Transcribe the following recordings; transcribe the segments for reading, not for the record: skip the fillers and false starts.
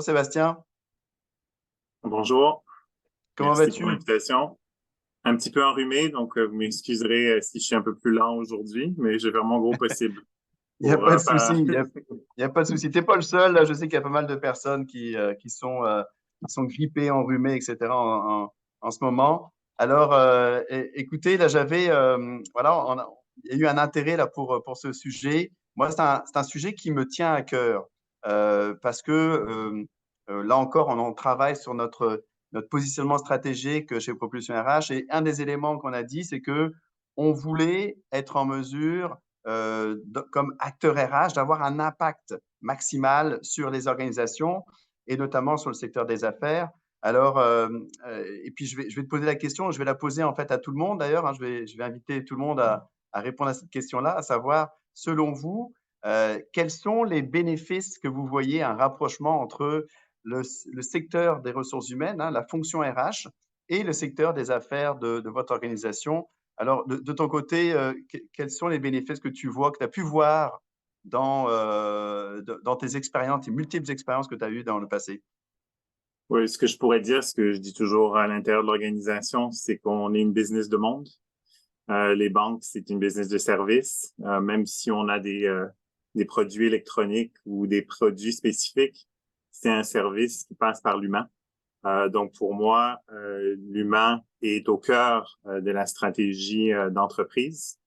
Bonjour Sébastien, Bonjour, comment merci pour vas-tu? l'invitation. Un petit peu enrhumé, donc vous m'excuserez si je suis un peu plus lent aujourd'hui, mais je vais faire mon gros possible Il n'y a pour pas de souci, faire. il y a pas de souci. Tu n'es pas le seul, là, je sais qu'il y a pas mal de personnes qui sont grippées, enrhumées, etc. en ce moment. Alors, écoutez, là, voilà, il y a eu un intérêt là pour ce sujet. Moi, c'est un sujet qui me tient à cœur parce que là encore, on travaille sur notre positionnement stratégique chez Propulsion RH et un des éléments qu'on a dit, c'est que on voulait être en mesure comme acteur RH, d'avoir un impact maximal sur les organisations et notamment sur le secteur des affaires. Alors, et puis je vais te poser la question, je vais la poser en fait à tout le monde d'ailleurs, hein, je vais inviter tout le monde à répondre à cette question-là, à savoir, selon vous, quels sont les bénéfices que vous voyez, un rapprochement entre le secteur des ressources humaines, hein, la fonction RH, et le secteur des affaires de votre organisation. Alors, de ton côté, quels sont les bénéfices que tu vois, que tu as pu voir dans tes expériences, tes multiples expériences que tu as eues dans le passé? Oui, ce que je pourrais dire, ce que je dis toujours à l'intérieur de l'organisation, c'est qu'on est une business de monde. Les banques, c'est une business de service. Même si on a des produits électroniques ou des produits spécifiques, c'est un service qui passe par l'humain. Donc, pour moi, l'humain est au cœur de la stratégie d'entreprise,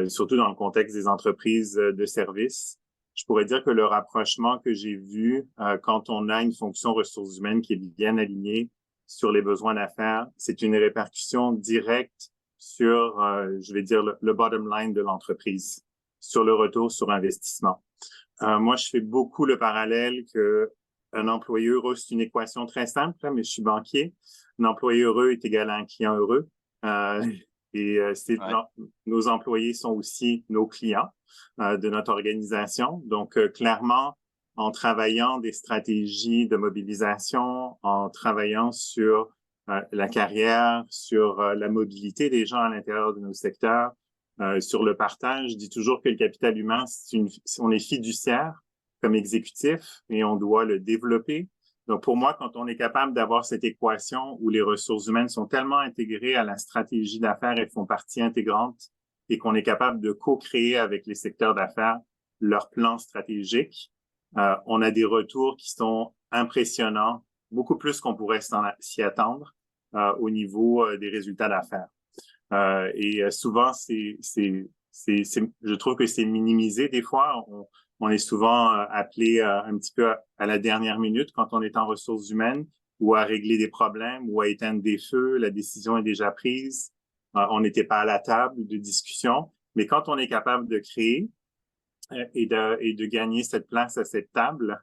surtout dans le contexte des entreprises de services. Je pourrais dire que le rapprochement que j'ai vu quand on a une fonction ressources humaines qui est bien alignée sur les besoins d'affaires, c'est une répercussion directe sur, je vais dire, le bottom line de l'entreprise, sur le retour sur investissement. Moi, je fais beaucoup le parallèle que un employé heureux, c'est une équation très simple, mais je suis banquier. Un employé heureux est égal à un client heureux. Euh, Ouais. nos employés sont aussi nos clients de notre organisation. Donc, clairement, en travaillant des stratégies de mobilisation, en travaillant sur la carrière, sur la mobilité des gens à l'intérieur de nos secteurs, sur le partage, je dis toujours que le capital humain, on est fiduciaire comme exécutif et on doit le développer. Donc, pour moi, quand on est capable d'avoir cette équation où les ressources humaines sont tellement intégrées à la stratégie d'affaires et font partie intégrante et qu'on est capable de co-créer avec les secteurs d'affaires leur plan stratégique, on a des retours qui sont impressionnants, beaucoup plus qu'on pourrait s'y attendre au niveau des résultats d'affaires. Souvent, je trouve que c'est minimisé des fois. On est souvent appelé un petit peu à la dernière minute quand on est en ressources humaines ou à régler des problèmes ou à éteindre des feux. La décision est déjà prise. On n'était pas à la table de discussion. Mais quand on est capable de créer et de gagner cette place à cette table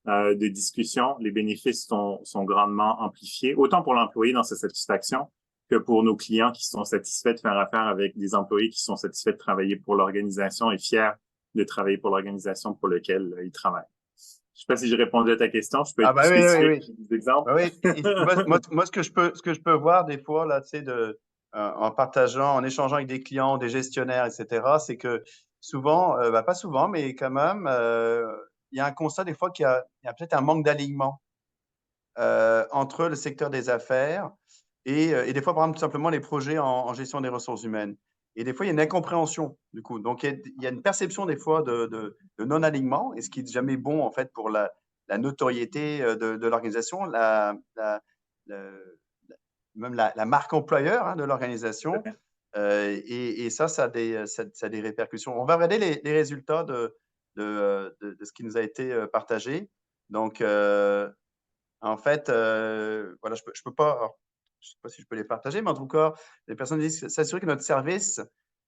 de discussion, les bénéfices sont grandement amplifiés, autant pour l'employé dans sa satisfaction que pour nos clients qui sont satisfaits de faire affaire avec des employés qui sont satisfaits de travailler pour l'organisation et fiers de travailler pour l'organisation pour laquelle ils travaillent. Je ne sais pas si j'ai répondu à ta question. Je peux Ah être plus bah oui, oui, spécifique, oui. j'ai des exemples. Bah oui. Moi, ce que je peux voir des fois, là, tu sais, en partageant, en échangeant avec des clients, des gestionnaires, etc., c'est que souvent, bah, pas souvent, mais quand même, il y a un constat des fois il y a peut-être un manque d'alignement entre le secteur des affaires et des fois, par exemple, tout simplement les projets en gestion des ressources humaines. Et des fois, il y a une incompréhension, du coup. Donc, il y a une perception des fois de non-alignement, et ce qui n'est jamais bon, en fait, pour la notoriété de l'organisation, le- même la marque employeur hein, de l'organisation. Et ça a des répercussions. On va regarder les résultats de ce qui nous a été partagé. Donc, en fait, voilà, je peux pas, alors, je sais pas si je peux les partager, mais en tout cas, les personnes disent s'assurer que notre service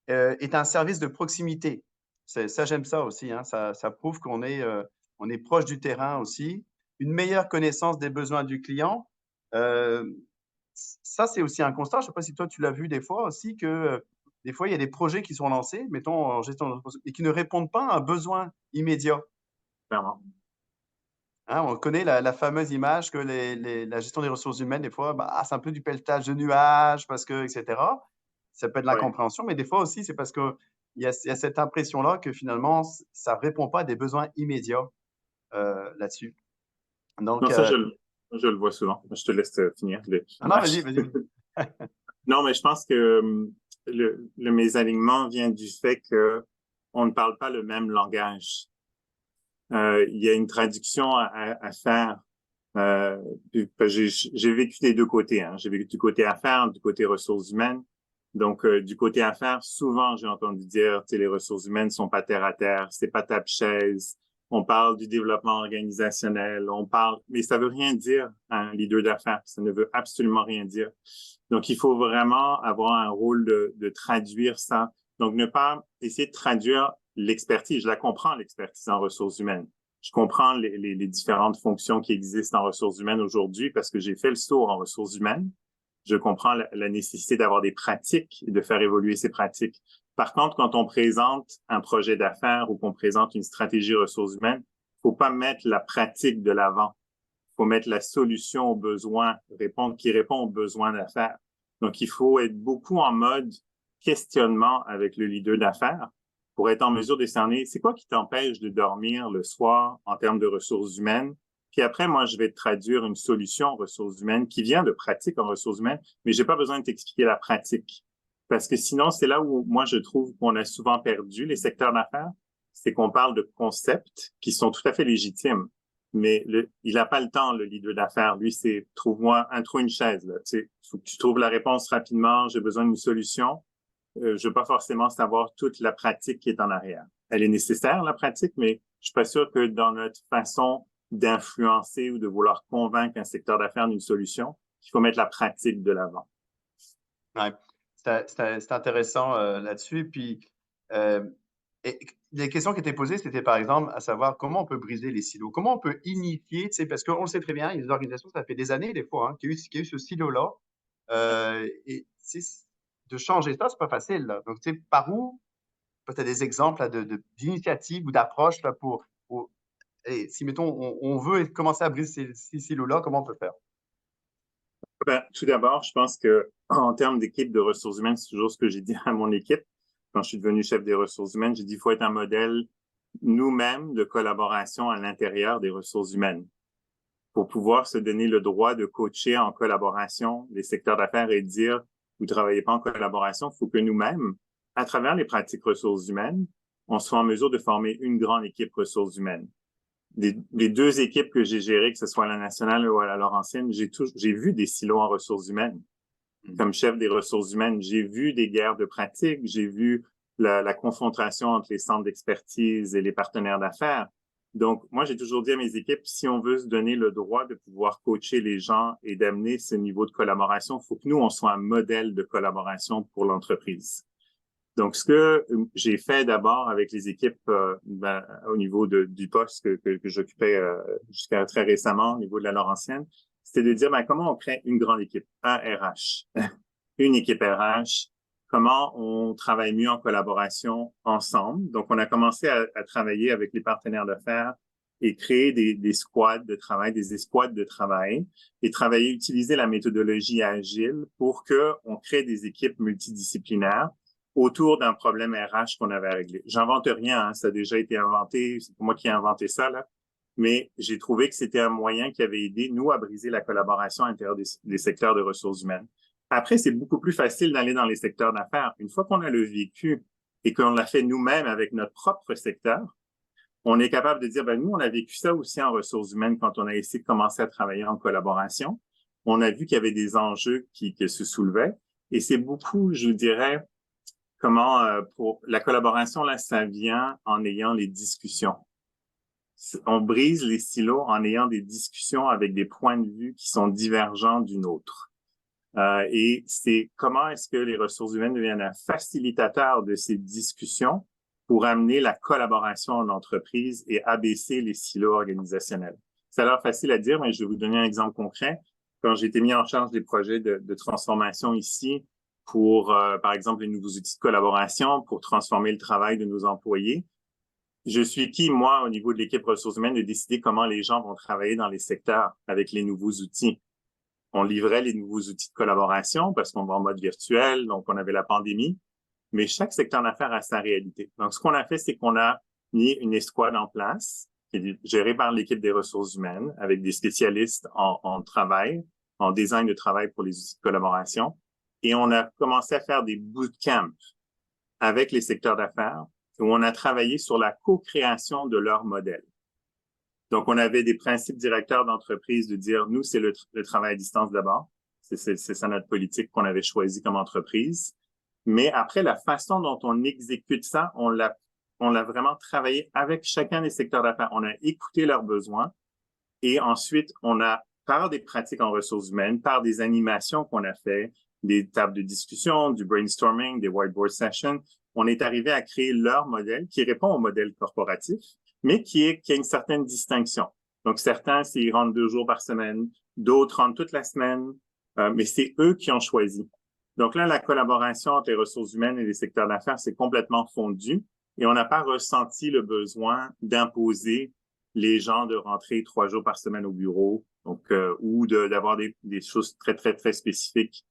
est un service de proximité. Ça, j'aime ça aussi. Hein, ça prouve on est proche du terrain aussi. Une meilleure connaissance des besoins du client. Euh, Ça, c'est aussi un constat. Je ne sais pas si toi, tu l'as vu des fois aussi, que des fois, il y a des projets qui sont lancés, mettons en gestion de et qui ne répondent pas à un besoin immédiat. Clairement. Hein, on connaît la fameuse image que la gestion des ressources humaines, des fois, bah, c'est un peu du pelletage de nuages, parce que, etc. Ça peut être Ouais. l'incompréhension, mais des fois aussi, c'est parce qu'il il y a cette impression-là que finalement, ça ne répond pas à des besoins immédiats là-dessus. Donc, Non, ça, je le vois souvent. Je te laisse finir. ah non, vas-y, vas-y. Non, mais je pense que le mésalignement vient du fait que on ne parle pas le même langage. Il y a une traduction à faire. Euh, j'ai vécu des deux côtés. Hein. J'ai vécu du côté affaires, du côté ressources humaines. Donc, du côté affaires, souvent, j'ai entendu dire, tu sais, les ressources humaines sont pas terre à terre, c'est pas tape-chaise. On parle du développement organisationnel, on parle, mais ça veut rien dire un leader d'affaires. Ça ne veut absolument rien dire. Donc, il faut vraiment avoir un rôle de traduire ça. Donc, ne pas essayer de traduire l'expertise. Je la comprends, l'expertise en ressources humaines. Je comprends les différentes fonctions qui existent en ressources humaines aujourd'hui parce que j'ai fait le tour en ressources humaines. Je comprends la nécessité d'avoir des pratiques et de faire évoluer ces pratiques. Par contre, quand on présente un projet d'affaires ou qu'on présente une stratégie ressources humaines, faut pas mettre la pratique de l'avant. Faut mettre la solution aux besoins, qui répond aux besoins d'affaires. Donc, il faut être beaucoup en mode questionnement avec le leader d'affaires pour être en mesure de cerner c'est quoi qui t'empêche de dormir le soir en termes de ressources humaines. Puis après, moi, je vais te traduire une solution en ressources humaines qui vient de pratique en ressources humaines, mais j'ai pas besoin de t'expliquer la pratique. Parce que sinon, c'est là où moi, je trouve qu'on a souvent perdu les secteurs d'affaires. C'est qu'on parle de concepts qui sont tout à fait légitimes. Mais il n'a pas le temps, le leader d'affaires. Lui, c'est trouve-moi une chaise. Là. Tu sais, faut que tu trouves la réponse rapidement. J'ai besoin d'une solution. Je veux pas forcément savoir toute la pratique qui est en arrière. Elle est nécessaire, la pratique, mais je suis pas sûr que dans notre façon d'influencer ou de vouloir convaincre un secteur d'affaires d'une solution, qu'il faut mettre la pratique de l'avant. Ouais. C'est intéressant là-dessus. Puis, euh, et les questions qui étaient posées, c'était par exemple à savoir comment on peut briser les silos, comment on peut initier, tu sais, parce qu'on le sait très bien, il y a des organisations, ça fait des années des fois, hein, qu'il y a eu ce silo-là. Et de changer ça, c'est pas facile. Là. Donc, tu sais, par où, tu as des exemples là, d'initiatives ou d'approches là, et si, mettons, on veut commencer à briser ces silos-là, comment on peut faire? Ben, tout d'abord, je pense que en termes d'équipe de ressources humaines, c'est toujours ce que j'ai dit à mon équipe. Quand je suis devenu chef des ressources humaines, j'ai dit qu'il faut être un modèle nous-mêmes de collaboration à l'intérieur des ressources humaines pour pouvoir se donner le droit de coacher en collaboration les secteurs d'affaires et dire, vous ne travaillez pas en collaboration, il faut que nous-mêmes, à travers les pratiques ressources humaines, on soit en mesure de former une grande équipe ressources humaines. Les deux équipes que j'ai gérées, que ce soit à la nationale ou à la Laurentienne, j'ai vu des silos en ressources humaines. Comme chef des ressources humaines, j'ai vu des guerres de pratiques, j'ai vu la confrontation entre les centres d'expertise et les partenaires d'affaires. Donc, moi, j'ai toujours dit à mes équipes, si on veut se donner le droit de pouvoir coacher les gens et d'amener ce niveau de collaboration, il faut que nous, on soit un modèle de collaboration pour l'entreprise. Donc, ce que j'ai fait d'abord avec les équipes au niveau du poste que j'occupais jusqu'à très récemment au niveau de la Laurentienne, c'était de dire comment on crée une grande équipe, un RH, une équipe RH, comment on travaille mieux en collaboration ensemble. Donc, on a commencé à travailler avec les partenaires d'affaires et créer des squads de travail, des escouades de travail et travailler, utiliser la méthodologie agile pour que on crée des équipes multidisciplinaires autour d'un problème RH qu'on avait à régler. J'invente rien, hein, ça a déjà été inventé, c'est moi qui ai inventé ça, là. Mais j'ai trouvé que c'était un moyen qui avait aidé, nous, à briser la collaboration à l'intérieur des secteurs de ressources humaines. Après, c'est beaucoup plus facile d'aller dans les secteurs d'affaires. Une fois qu'on a le vécu et qu'on l'a fait nous-mêmes avec notre propre secteur, on est capable de dire, nous, on a vécu ça aussi en ressources humaines quand on a essayé de commencer à travailler en collaboration. On a vu qu'il y avait des enjeux qui se soulevaient. Et c'est beaucoup, je vous dirais, comment pour la collaboration, là, ça vient en ayant les discussions. On brise les silos en ayant des discussions avec des points de vue qui sont divergents d'une autre. Et c'est comment est-ce que les ressources humaines deviennent un facilitateur de ces discussions pour amener la collaboration en entreprise et abaisser les silos organisationnels. Ça a l'air facile à dire, mais je vais vous donner un exemple concret. Quand j'ai été mis en charge des projets de transformation ici pour, par exemple, les nouveaux outils de collaboration pour transformer le travail de nos employés, je suis qui, moi, au niveau de l'équipe ressources humaines, de décider comment les gens vont travailler dans les secteurs avec les nouveaux outils. On livrait les nouveaux outils de collaboration parce qu'on va en mode virtuel, donc on avait la pandémie, mais chaque secteur d'affaires a sa réalité. Donc, ce qu'on a fait, c'est qu'on a mis une escouade en place, qui est géré par l'équipe des ressources humaines avec des spécialistes en travail, en design de travail pour les outils de collaboration. Et on a commencé à faire des bootcamps avec les secteurs d'affaires où on a travaillé sur la co-création de leur modèle. Donc, on avait des principes directeurs d'entreprise de dire, nous, c'est le travail à distance d'abord. C'est ça notre politique qu'on avait choisi comme entreprise. Mais après, la façon dont on exécute ça, on l'a vraiment travaillé avec chacun des secteurs d'affaires. On a écouté leurs besoins et ensuite, on a, par des pratiques en ressources humaines, par des animations qu'on a fait, des tables de discussion, du brainstorming, des whiteboard sessions, on est arrivé à créer leur modèle qui répond au modèle corporatif, mais qui a une certaine distinction. Donc, certains, ils rentrent 2 jours par semaine, d'autres rentrent toute la semaine, mais c'est eux qui ont choisi. Donc là, la collaboration entre les ressources humaines et les secteurs d'affaires s'est complètement fondue et on n'a pas ressenti le besoin d'imposer les gens de rentrer 3 jours par semaine au bureau, donc ou d'avoir des choses très, très, très spécifiques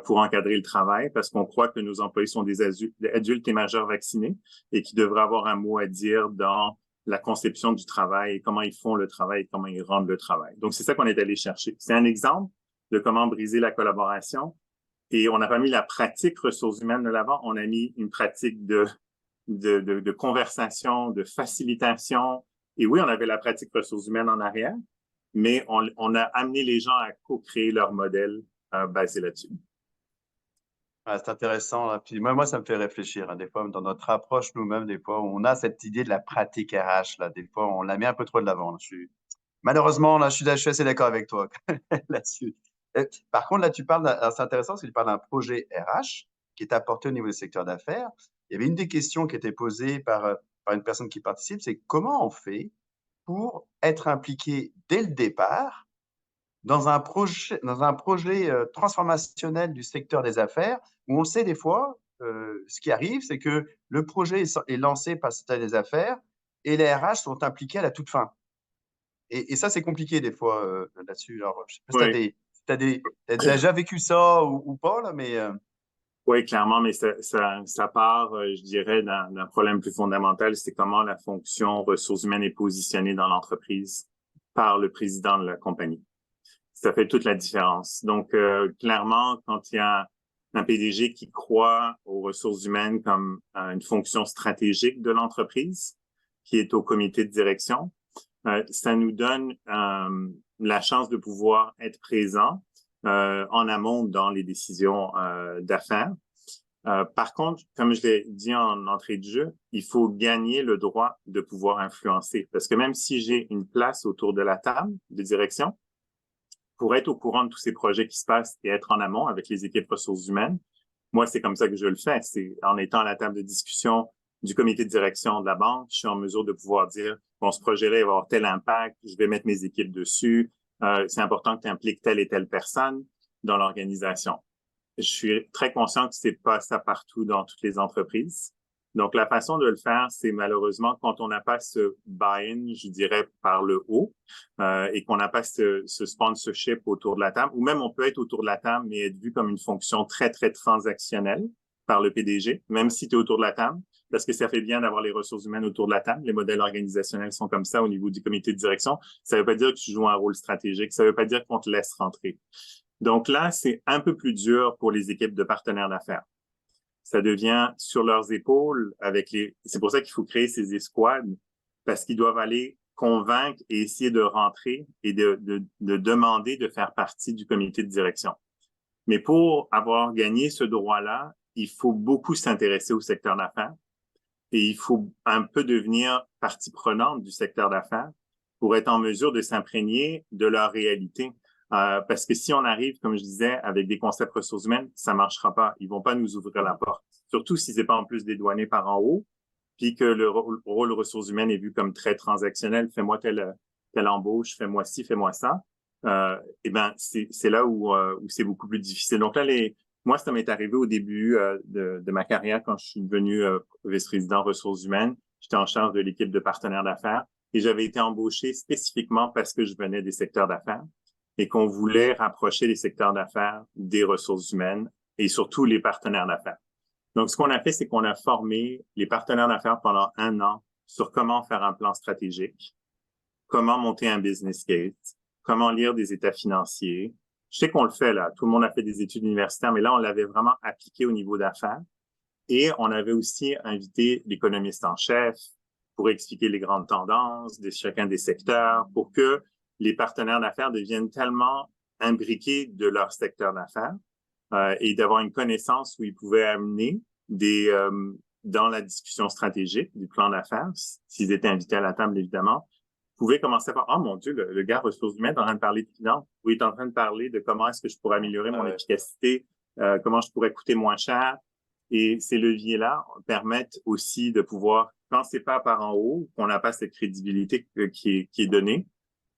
pour encadrer le travail, parce qu'on croit que nos employés sont des adultes et majeurs vaccinés et qui devraient avoir un mot à dire dans la conception du travail, comment ils font le travail et comment ils rendent le travail. Donc, c'est ça qu'on est allé chercher. C'est un exemple de comment briser la collaboration. Et on n'a pas mis la pratique ressources humaines de l'avant, on a mis une pratique de conversation, de facilitation. Et oui, on avait la pratique ressources humaines en arrière, mais on a amené les gens à co-créer leur modèle basé là-dessus. Ah, c'est intéressant, là. Puis moi, ça me fait réfléchir, hein. Des fois, dans notre approche nous-mêmes, des fois, on a cette idée de la pratique RH, là. Des fois, on la met un peu trop de l'avant, là. Malheureusement, là, je suis assez d'accord avec toi là-dessus. Par contre, là, c'est intéressant parce que tu parles d'un projet RH qui est apporté au niveau du secteur d'affaires. Il y avait une des questions qui était posée par une personne qui participe, c'est comment on fait pour être impliqué dès le départ dans un projet transformationnel du secteur des affaires, où on sait des fois, ce qui arrive, c'est que le projet est lancé par le secteur des affaires et les RH sont impliqués à la toute fin. Et ça, c'est compliqué des fois là-dessus. Alors, je sais pas si Oui. t'as déjà vécu ça ou pas, là, mais Oui, clairement, mais ça part, je dirais, d'un problème plus fondamental, c'est comment la fonction ressources humaines est positionnée dans l'entreprise par le président de la compagnie. Ça fait toute la différence. Donc, clairement, quand il y a un PDG qui croit aux ressources humaines comme une fonction stratégique de l'entreprise, qui est au comité de direction, ça nous donne la chance de pouvoir être présent en amont dans les décisions d'affaires. Par contre, comme je l'ai dit en entrée de jeu, il faut gagner le droit de pouvoir influencer. Parce que même si j'ai une place autour de la table de direction, pour être au courant de tous ces projets qui se passent et être en amont avec les équipes ressources humaines, moi, c'est comme ça que je le fais. C'est en étant à la table de discussion du comité de direction de la banque, je suis en mesure de pouvoir dire, bon, ce projet-là, il va avoir tel impact, je vais mettre mes équipes dessus, c'est important que tu impliques telle et telle personne dans l'organisation. Je suis très conscient que c'est pas ça partout dans toutes les entreprises. Donc, la façon de le faire, c'est malheureusement quand on n'a pas ce buy-in, je dirais, par le haut, et qu'on n'a pas ce sponsorship autour de la table, ou même on peut être autour de la table, mais être vu comme une fonction très, très transactionnelle par le PDG, même si tu es autour de la table, parce que ça fait bien d'avoir les ressources humaines autour de la table. Les modèles organisationnels sont comme ça au niveau du comité de direction. Ça ne veut pas dire que tu joues un rôle stratégique. Ça ne veut pas dire qu'on te laisse rentrer. Donc là, c'est un peu plus dur pour les équipes de partenaires d'affaires. Ça devient sur leurs épaules c'est pour ça qu'il faut créer ces escouades, parce qu'ils doivent aller convaincre et essayer de rentrer et de demander de faire partie du comité de direction. Mais pour avoir gagné ce droit-là, il faut beaucoup s'intéresser au secteur d'affaires et il faut un peu devenir partie prenante du secteur d'affaires pour être en mesure de s'imprégner de leur réalité. Parce que si on arrive, comme je disais, avec des concepts ressources humaines, ça marchera pas. Ils vont pas nous ouvrir la porte. Surtout si c'est pas en plus dédouané par en haut, puis que le rôle ressources humaines est vu comme très transactionnel. Fais-moi telle embauche, fais-moi ci, fais-moi ça. Eh ben, c'est là où c'est beaucoup plus difficile. Donc là, moi, ça m'est arrivé au début de ma carrière quand je suis devenu vice-président ressources humaines. J'étais en charge de l'équipe de partenaires d'affaires et j'avais été embauché spécifiquement parce que je venais des secteurs d'affaires et qu'on voulait rapprocher les secteurs d'affaires des ressources humaines et surtout les partenaires d'affaires. Donc, ce qu'on a fait, c'est qu'on a formé les partenaires d'affaires pendant 1 an sur comment faire un plan stratégique. comment monter un business case, comment lire des états financiers. Je sais qu'on le fait là, tout le monde a fait des études universitaires, mais là, on l'avait vraiment appliqué au niveau d'affaires. Et on avait aussi invité l'économiste en chef pour expliquer les grandes tendances de chacun des secteurs, pour que les partenaires d'affaires deviennent tellement imbriqués de leur secteur d'affaires et d'avoir une connaissance où ils pouvaient amener dans la discussion stratégique du plan d'affaires, s'ils étaient invités à la table, évidemment, pouvaient commencer à faire « Ah, mon Dieu, le gars ressources humaines est en train de parler de finance. Oui, il est en train de parler de comment est-ce que je pourrais améliorer mon efficacité, comment je pourrais coûter moins cher. » Et ces leviers-là permettent aussi de pouvoir, quand c'est pas par en haut, qu'on n'a pas cette crédibilité qui est donnée,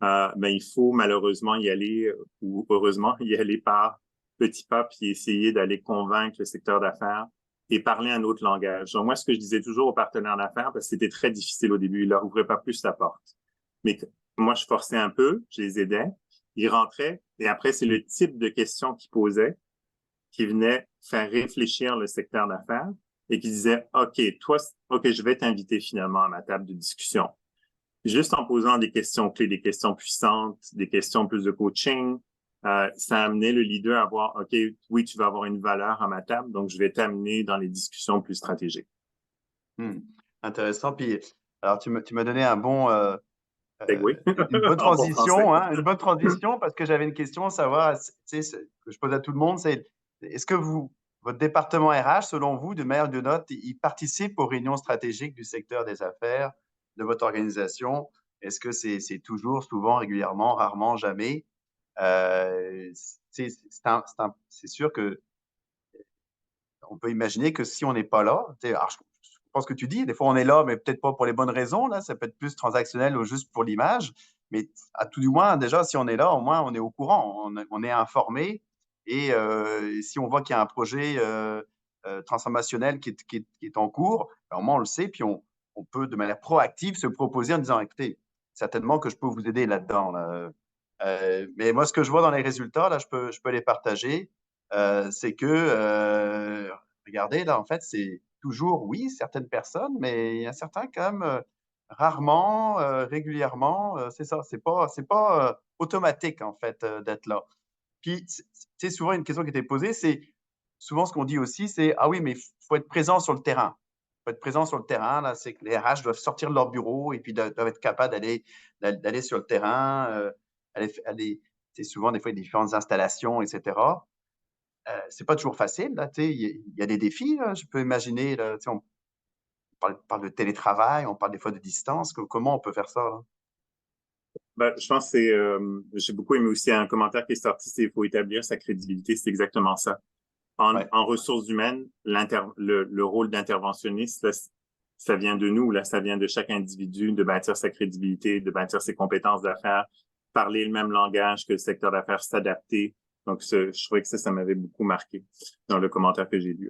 ben il faut malheureusement y aller ou heureusement y aller par petits pas puis essayer d'aller convaincre le secteur d'affaires et parler un autre langage. Donc moi, ce que je disais toujours aux partenaires d'affaires, parce que c'était très difficile au début, ils leur ouvraient pas plus la porte. Mais moi, je forçais un peu, je les aidais, ils rentraient et après, c'est le type de questions qu'ils posaient qui venait faire réfléchir le secteur d'affaires et qui disait, OK, toi, OK, je vais t'inviter finalement à ma table de discussion. Juste en posant des questions clés, des questions puissantes, des questions plus de coaching, ça amenait le leader à voir, OK, oui, tu vas avoir une valeur à ma table, donc je vais t'amener dans les discussions plus stratégiques. Intéressant. Puis, alors, tu m'as donné un bon, Oui, une bonne en bon français. transition, hein, une bonne transition, parce que j'avais une question à savoir, tu sais, que je pose à tout le monde, c'est est-ce que votre département RH, selon vous, de manière ou d'une autre, il participe aux réunions stratégiques du secteur des affaires de votre organisation? Est-ce que c'est toujours, souvent, régulièrement, rarement, jamais? C'est sûr que on peut imaginer que si on n'est pas là, alors je pense que tu dis, des fois on est là, mais peut-être pas pour les bonnes raisons, là, ça peut être plus transactionnel ou juste pour l'image, mais à tout du moins, déjà, si on est là, au moins on est au courant, on est informé, et si on voit qu'il y a un projet transformationnel qui est en cours, ben, au moins on le sait, puis on peut de manière proactive se proposer en disant, écoutez, certainement que je peux vous aider là-dedans. Là. Mais moi, ce que je vois dans les résultats, là, je peux les partager. C'est que, regardez, là, en fait, c'est toujours, oui, certaines personnes, mais il y a certains quand même, rarement, régulièrement, c'est ça, c'est pas automatique, en fait, d'être là. Puis, c'est souvent une question qui était posée, c'est souvent ce qu'on dit aussi, c'est ah oui, mais il faut être présent sur le terrain. Il faut être présent sur le terrain, là, c'est que les RH doivent sortir de leur bureau et puis doivent être capables d'aller sur le terrain, aller, c'est souvent des fois il y a différentes installations, etc. C'est pas toujours facile, là, tu sais, il y a des défis, là, je peux imaginer, là, tu sais, on parle de télétravail, on parle des fois de distance, comment on peut faire ça, là? Ben, je pense que j'ai beaucoup aimé aussi un commentaire qui est sorti, c'est il faut établir sa crédibilité, c'est exactement ça. Ouais. En ressources humaines, le rôle d'interventionniste, là, ça vient de nous, là, ça vient de chaque individu de bâtir sa crédibilité, de bâtir ses compétences d'affaires, parler le même langage que le secteur d'affaires, s'adapter. Donc, je trouvais que ça m'avait beaucoup marqué dans le commentaire que j'ai lu.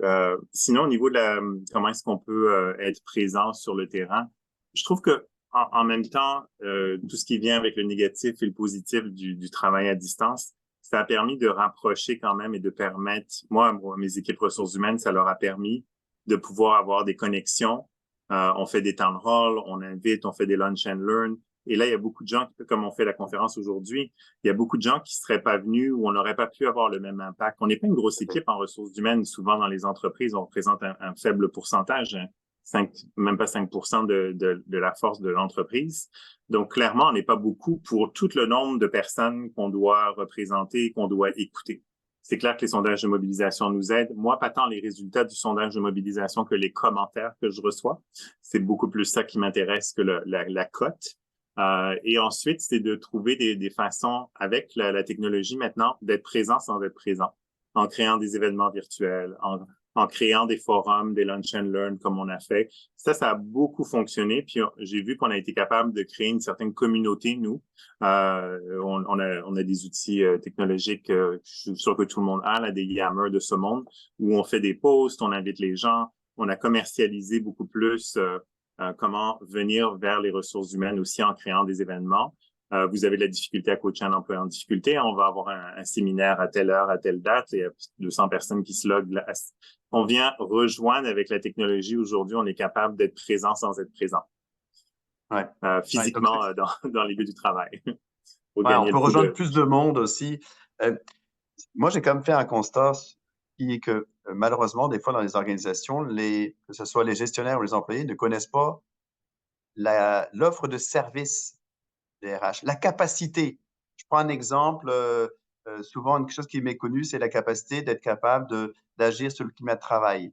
Sinon, au niveau de comment est-ce qu'on peut être présent sur le terrain, je trouve que en même temps, tout ce qui vient avec le négatif et le positif du travail à distance, ça a permis de rapprocher quand même et de permettre, moi, mes équipes ressources humaines, ça leur a permis de pouvoir avoir des connexions. On fait des town halls, on invite, on fait des lunch and learn. Et là, il y a beaucoup de gens, comme on fait la conférence aujourd'hui, il y a beaucoup de gens qui seraient pas venus ou on n'aurait pas pu avoir le même impact. On n'est pas une grosse équipe en ressources humaines. Souvent, dans les entreprises, on représente un faible pourcentage, hein, même pas 5% de la force de l'entreprise. Donc, clairement, on n'est pas beaucoup pour tout le nombre de personnes qu'on doit représenter, qu'on doit écouter. C'est clair que les sondages de mobilisation nous aident. Moi, pas tant les résultats du sondage de mobilisation que les commentaires que je reçois. C'est beaucoup plus ça qui m'intéresse que la cote. Et ensuite, c'est de trouver des façons, avec la technologie maintenant, d'être présent sans être présent, en créant des événements virtuels, en créant des forums, des lunch and learn comme on a fait. Ça a beaucoup fonctionné. Puis j'ai vu qu'on a été capable de créer une certaine communauté, nous. On a des outils technologiques, je suis sûr que tout le monde a, là, des Yammer de ce monde, où on fait des posts, on invite les gens. On a commercialisé beaucoup plus comment venir vers les ressources humaines aussi en créant des événements. Vous avez de la difficulté à coacher un employé en difficulté, on va avoir un séminaire à telle heure, à telle date, il y a 200 personnes qui se loguent là. On vient rejoindre avec la technologie. Aujourd'hui, on est capable d'être présent sans être présent. Ouais. Ouais, donc physiquement dans les lieux du travail pour ouais, on gagner peut le coup rejoindre de... plus de monde aussi. Moi, j'ai quand même fait un constat qui est que malheureusement, des fois dans les organisations, que ce soit les gestionnaires ou les employés, ne connaissent pas l'offre de service des RH, la capacité. Je prends un exemple, souvent, quelque chose qui est méconnu, c'est la capacité d'être capable d'agir sur le climat de travail.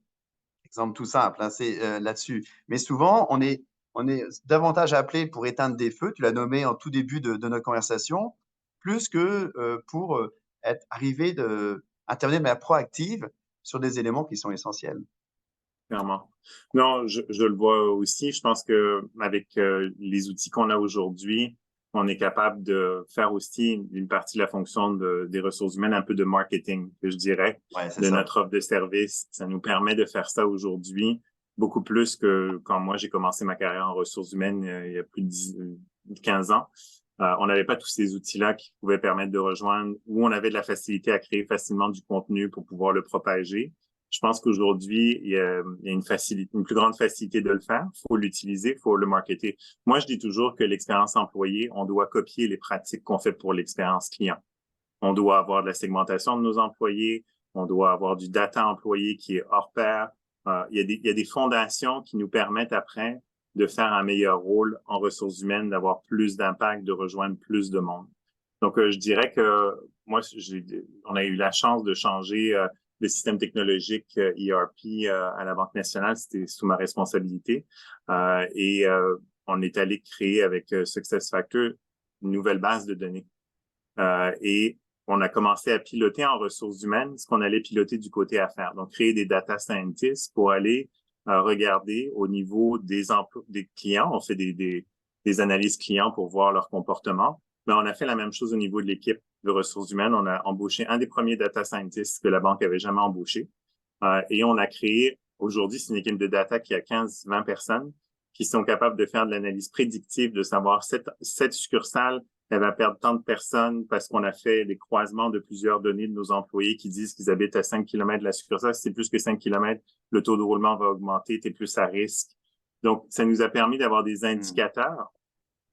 Exemple tout simple, hein, c'est là-dessus. Mais souvent, on est davantage appelé pour éteindre des feux, tu l'as nommé en tout début de notre conversation, plus que pour arriver intervenir de manière proactive sur des éléments qui sont essentiels. Clairement. Non, je le vois aussi. Je pense que avec les outils qu'on a aujourd'hui, on est capable de faire aussi une partie de la fonction des ressources humaines, un peu de marketing, que je dirais, Ouais, c'est de ça. notre offre de service. Ça nous permet de faire ça aujourd'hui beaucoup plus que quand moi j'ai commencé ma carrière en ressources humaines il y a plus de 15 ans. On n'avait pas tous ces outils-là qui pouvaient permettre de rejoindre, où on avait de la facilité à créer facilement du contenu pour pouvoir le propager. Je pense qu'aujourd'hui, il y a une plus grande facilité de le faire. Il faut l'utiliser, il faut le marketer. Moi, je dis toujours que l'expérience employée, on doit copier les pratiques qu'on fait pour l'expérience client. On doit avoir de la segmentation de nos employés, on doit avoir du data employé qui est hors pair. Il y a des fondations qui nous permettent après de faire un meilleur rôle en ressources humaines, d'avoir plus d'impact, de rejoindre plus de monde. Donc, je dirais que moi, on a eu la chance de changer le système technologique ERP à la Banque nationale. C'était sous ma responsabilité. Et on est allé créer avec SuccessFactors une nouvelle base de données. Et on a commencé à piloter en ressources humaines ce qu'on allait piloter du côté affaires. Donc, créer des data scientists pour aller regarder au niveau des clients. On fait des analyses clients pour voir leur comportement. Mais on a fait la même chose au niveau de l'équipe de ressources humaines. On a embauché un des premiers data scientists que la banque avait jamais embauché. Et on a créé, aujourd'hui, c'est une équipe de data qui a 15-20 personnes qui sont capables de faire de l'analyse prédictive, de savoir cette succursale, elle va perdre tant de personnes parce qu'on a fait des croisements de plusieurs données de nos employés qui disent qu'ils habitent à 5 km de la succursale. Si c'est plus que 5 km, le taux de roulement va augmenter, tu es plus à risque. Donc, ça nous a permis d'avoir des indicateurs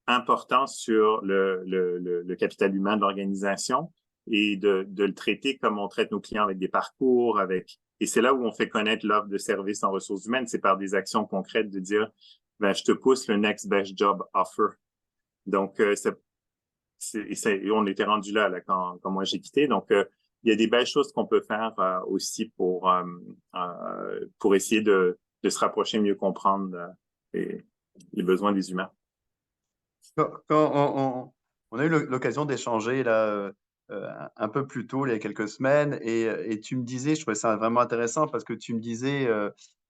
importants sur le capital humain de l'organisation et de le traiter comme on traite nos clients avec des parcours, et c'est là où on fait connaître l'offre de services en ressources humaines, c'est par des actions concrètes de dire, ben, je te pousse le next best job offer. Donc, on était rendu là quand moi j'ai quitté. Donc, il y a des belles choses qu'on peut faire aussi pour essayer de se rapprocher, mieux comprendre les besoins des humains. Quand on a eu l'occasion d'échanger là un peu plus tôt, il y a quelques semaines, et tu me disais, je trouvais ça vraiment intéressant parce que tu me disais,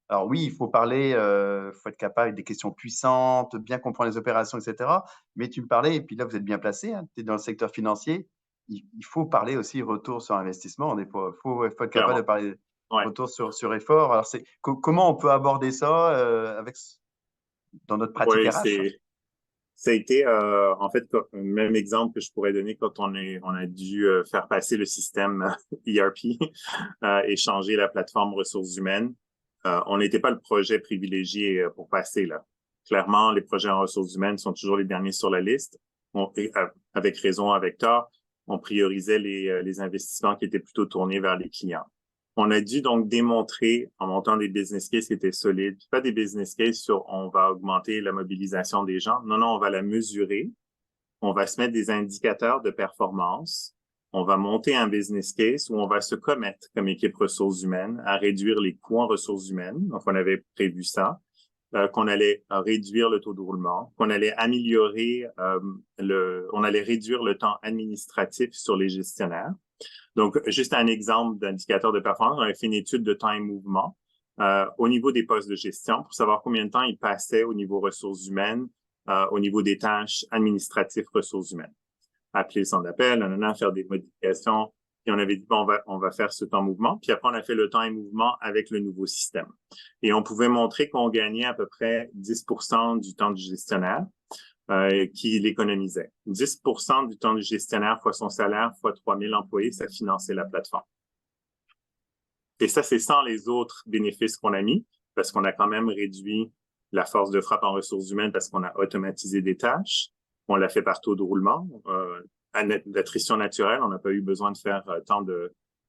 alors oui, il faut parler, il faut être capable des questions puissantes, bien comprendre les opérations, etc. Mais tu me parlais, et puis là, vous êtes bien placé, hein, tu es dans le secteur financier, il faut parler aussi retour sur investissement. Faut être capable de Clairement. parler Ouais. retour sur effort. Alors, comment on peut aborder ça dans notre pratique Ouais, RH? ça a été, en fait, le même exemple que je pourrais donner quand on a dû faire passer le système ERP et changer la plateforme ressources humaines. On n'était pas le projet privilégié pour passer là. Clairement, les projets en ressources humaines sont toujours les derniers sur la liste. Avec raison, avec tort, on priorisait les investissements qui étaient plutôt tournés vers les clients. On a dû donc démontrer en montant des business cases qui étaient solides, pas des business cases sur on va augmenter la mobilisation des gens. Non, on va la mesurer. On va se mettre des indicateurs de performance. On va monter un business case où on va se commettre comme équipe ressources humaines à réduire les coûts en ressources humaines. Donc, on avait prévu ça. Qu'on allait réduire le taux de roulement, qu'on allait améliorer on allait réduire le temps administratif sur les gestionnaires. Donc, juste un exemple d'indicateur de performance, on a fait une étude de temps et mouvement au niveau des postes de gestion pour savoir combien de temps ils passaient au niveau ressources humaines, au niveau des tâches administratives ressources humaines. Appeler le centre d'appel, faire des modifications. Et on avait dit, bon, on va faire ce temps mouvement. Puis après, on a fait le temps et mouvement avec le nouveau système. Et on pouvait montrer qu'on gagnait à peu près 10% du temps du gestionnaire qui l'économisait. 10% du temps du gestionnaire fois son salaire fois 3000 employés, ça finançait la plateforme. Et ça, c'est sans les autres bénéfices qu'on a mis, parce qu'on a quand même réduit la force de frappe en ressources humaines parce qu'on a automatisé des tâches. On l'a fait par taux de roulement. D'attrition naturelle, on n'a pas eu besoin de faire tant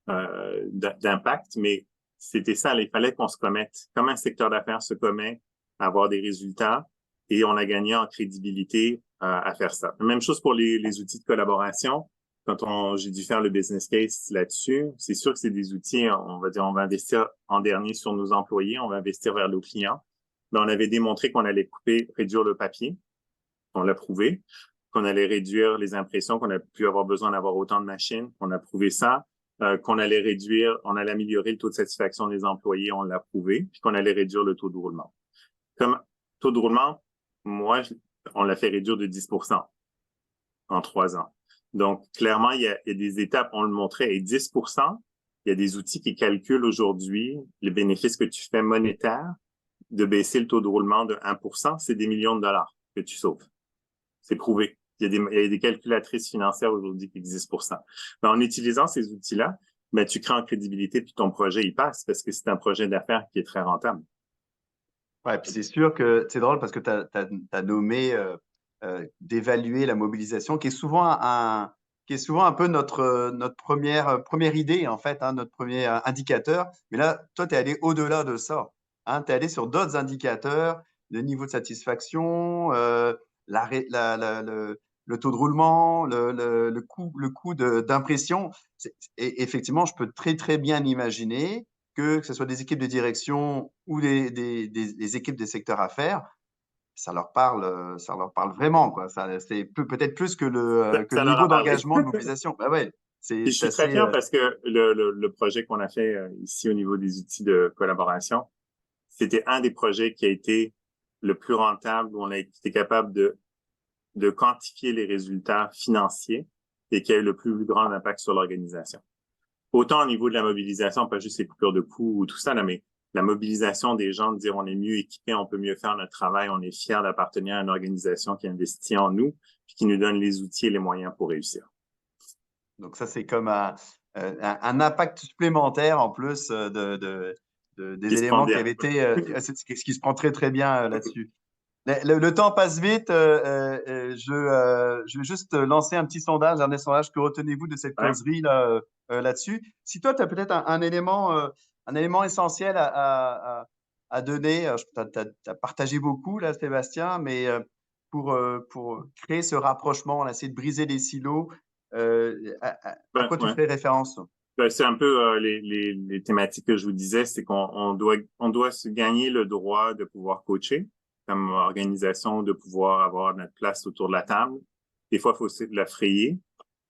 d'impact, mais c'était ça. Il fallait qu'on se commette. Comme un secteur d'affaires se commet à avoir des résultats et on a gagné en crédibilité à faire ça. Même chose pour les outils de collaboration. Quand j'ai dû faire le business case là-dessus, c'est sûr que c'est des outils, on va dire, on va investir en dernier sur nos employés, on va investir vers nos clients. Mais on avait démontré qu'on allait réduire le papier. On l'a prouvé. Qu'on allait réduire les impressions, qu'on a pu avoir besoin d'avoir autant de machines. On a prouvé ça. Qu'on allait améliorer le taux de satisfaction des employés, on l'a prouvé. Puis qu'on allait réduire le taux de roulement. Comme taux de roulement, on l'a fait réduire de 10% en 3 ans. Donc, clairement, il y a des étapes, on le montrait, et 10%, il y a des outils qui calculent aujourd'hui les bénéfices que tu fais monétaires de baisser le taux de roulement de 1%, c'est des millions de dollars que tu sauves. C'est prouvé. Il y a des calculatrices financières aujourd'hui qui existent pour ça. Mais en utilisant ces outils-là, ben, tu crées en crédibilité puis ton projet, il passe parce que c'est un projet d'affaires qui est très rentable. Ouais, puis c'est sûr que c'est drôle parce que tu as nommé d'évaluer la mobilisation, qui est souvent un peu notre première idée, en fait, hein, notre premier indicateur. Mais là, toi, tu es allé au-delà de ça. Hein, tu es allé sur d'autres indicateurs, le niveau de satisfaction, le taux de roulement, le coût d'impression. Et effectivement, je peux très, très bien imaginer que ce soit des équipes de direction ou des équipes des secteurs affaires, ça leur parle vraiment, quoi. C'est peut-être plus que que Ça le leur niveau a parlé. d'engagement, de mobilisation. Bah ouais, Et c'est je suis très assez. fier parce que le projet qu'on a fait ici au niveau des outils de collaboration, c'était un des projets qui a été le plus rentable, où on a été capable de quantifier les résultats financiers et qui a eu le plus grand impact sur l'organisation. Autant au niveau de la mobilisation, pas juste les coupures de coûts ou tout ça, là, mais la mobilisation des gens, de dire on est mieux équipé, on peut mieux faire notre travail, on est fier d'appartenir à une organisation qui investit en nous puis qui nous donne les outils et les moyens pour réussir. Donc ça, c'est comme un impact supplémentaire en plus Qui des se prend éléments qui bien. avaient été, ce qui se prend très très bien là-dessus. Le temps passe vite. Je vais juste lancer un petit sondage, un des sondages. Que retenez-vous de cette Ouais. causerie là-dessus? Si toi, tu as peut-être un élément essentiel à donner, tu as partagé beaucoup là, Sébastien, mais pour créer ce rapprochement, là, essayer de briser les silos, à quoi tu Ouais. ferais référence? C'est un peu les thématiques que je vous disais, c'est on doit se gagner le droit de pouvoir coacher comme organisation, de pouvoir avoir notre place autour de la table. Des fois, il faut aussi de la frayer,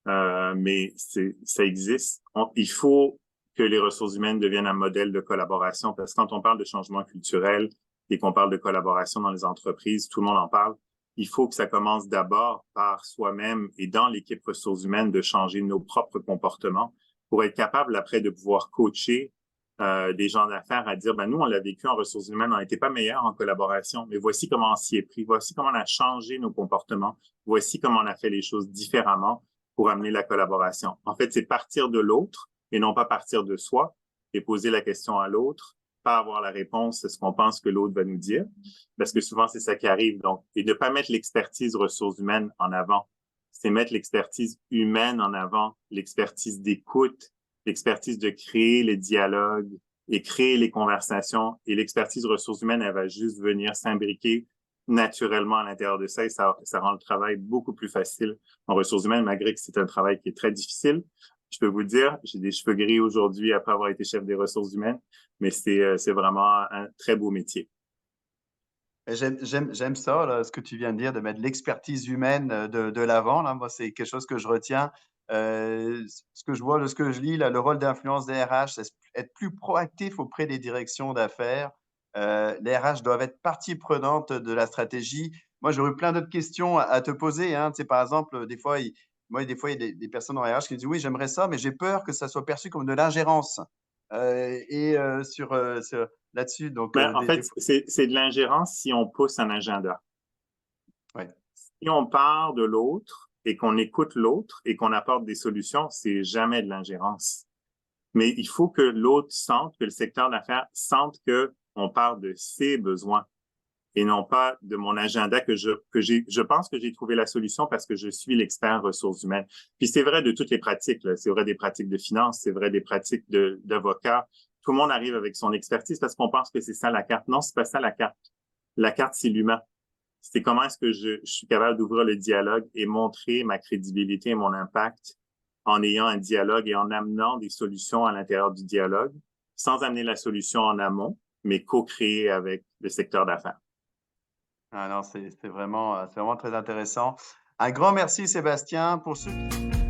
mais ça existe. Il faut que les ressources humaines deviennent un modèle de collaboration parce que quand on parle de changement culturel et qu'on parle de collaboration dans les entreprises, tout le monde en parle. Il faut que ça commence d'abord par soi-même et dans l'équipe ressources humaines de changer nos propres comportements pour être capable après de pouvoir coacher des gens d'affaires à dire, ben nous, on l'a vécu en ressources humaines, on n'était pas meilleurs en collaboration, mais voici comment on s'y est pris, voici comment on a changé nos comportements, voici comment on a fait les choses différemment pour amener la collaboration. En fait, c'est partir de l'autre et non pas partir de soi et poser la question à l'autre, pas avoir la réponse à ce qu'on pense que l'autre va nous dire, parce que souvent, c'est ça qui arrive. Donc, et ne pas mettre l'expertise ressources humaines en avant, c'est mettre l'expertise humaine en avant, l'expertise d'écoute, l'expertise de créer les dialogues et créer les conversations. Et l'expertise ressources humaines, elle va juste venir s'imbriquer naturellement à l'intérieur de ça et ça rend le travail beaucoup plus facile en ressources humaines, malgré que c'est un travail qui est très difficile. Je peux vous le dire, j'ai des cheveux gris aujourd'hui après avoir été chef des ressources humaines, mais c'est vraiment un très beau métier. J'aime ça, là, ce que tu viens de dire, de mettre l'expertise humaine de l'avant. Là. Moi, c'est quelque chose que je retiens. Ce que je vois, ce que je lis, là, le rôle d'influence des RH, c'est être plus proactif auprès des directions d'affaires. Les RH doivent être partie prenante de la stratégie. Moi, j'aurais eu plein d'autres questions à te poser. Hein. Tu sais, par exemple, des fois, il y a des personnes en RH qui disent oui, j'aimerais ça, mais j'ai peur que ça soit perçu comme de l'ingérence. Là-dessus, donc Mais en fait, c'est de l'ingérence si on pousse un agenda. ouais. Si on part de l'autre et qu'on écoute l'autre et qu'on apporte des solutions, c'est jamais de l'ingérence. Mais il faut que l'autre sente, que le secteur d'affaires sente qu'on parle de ses besoins et non pas de mon agenda je pense que j'ai trouvé la solution parce que je suis l'expert ressources humaines. Puis c'est vrai de toutes les pratiques, là. C'est vrai des pratiques de finance, c'est vrai des pratiques d'avocat. Tout le monde arrive avec son expertise parce qu'on pense que c'est ça la carte. Non, c'est pas ça la carte. La carte, c'est l'humain. C'est comment est-ce que je suis capable d'ouvrir le dialogue et montrer ma crédibilité et mon impact en ayant un dialogue et en amenant des solutions à l'intérieur du dialogue, sans amener la solution en amont, mais co-créer avec le secteur d'affaires. Ah non, c'est vraiment très intéressant. Un grand merci, Sébastien, pour ceux qui...